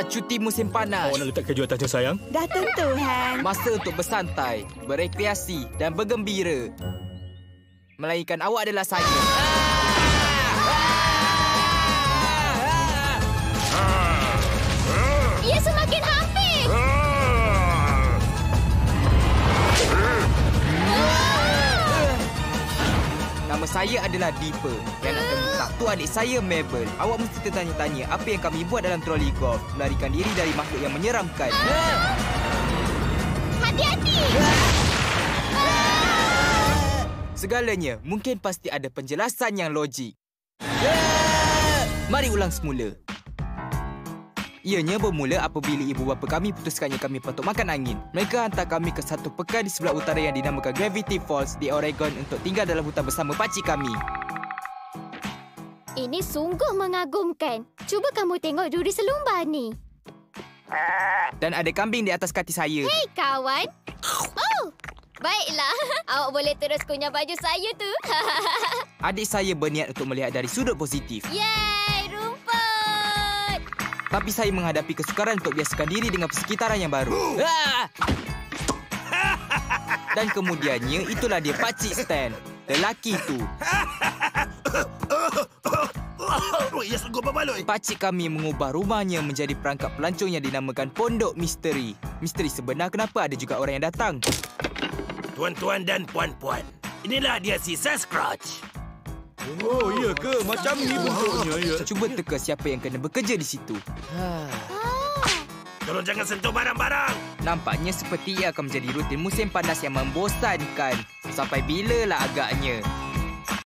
Dah cuti musim panas. Awak nak letak keju atasnya, sayang? Dah tentu, Han. Masa untuk bersantai, berekreasi dan bergembira. Melainkan awak adalah saya. Ia semakin hampir. Nama saya adalah Deeper. Yang nak terbuka tu adik saya, Mabel. Awak mesti tertanya-tanya apa yang kami buat dalam troli golf. Melarikan diri dari makhluk yang menyeramkan. Hati-hati. Segalanya mungkin pasti ada penjelasan yang logik. Mari ulang semula. Ianya bermula apabila ibu bapa kami putuskannya kami patut makan angin. Mereka hantar kami ke satu pekan di sebelah utara yang dinamakan Gravity Falls di Oregon untuk tinggal dalam hutan bersama pakcik kami. Ini sungguh mengagumkan. Cuba kamu tengok duri selumbar ni. Dan ada kambing di atas kaki saya. Hei, kawan. Oh, baiklah. Awak boleh terus kunyah baju saya tu. Adik saya berniat untuk melihat dari sudut positif. Yeay, rumput. Tapi saya menghadapi kesukaran untuk biasakan diri dengan persekitaran yang baru. Dan kemudiannya, itulah dia pakcik Stan. Lelaki itu. Pakcik kami mengubah rumahnya menjadi perangkap pelancong yang dinamakan Pondok Misteri. Misteri sebenar kenapa ada juga orang yang datang. Tuan-tuan dan puan-puan, inilah dia si Sasquatch. Oh, iya ke? Macam ni bentuknya, ya. Cuba teka siapa yang kena bekerja di situ. Tolong jangan sentuh barang-barang. Nampaknya seperti ia akan menjadi rutin musim panas yang membosankan. Sampai bilalah agaknya.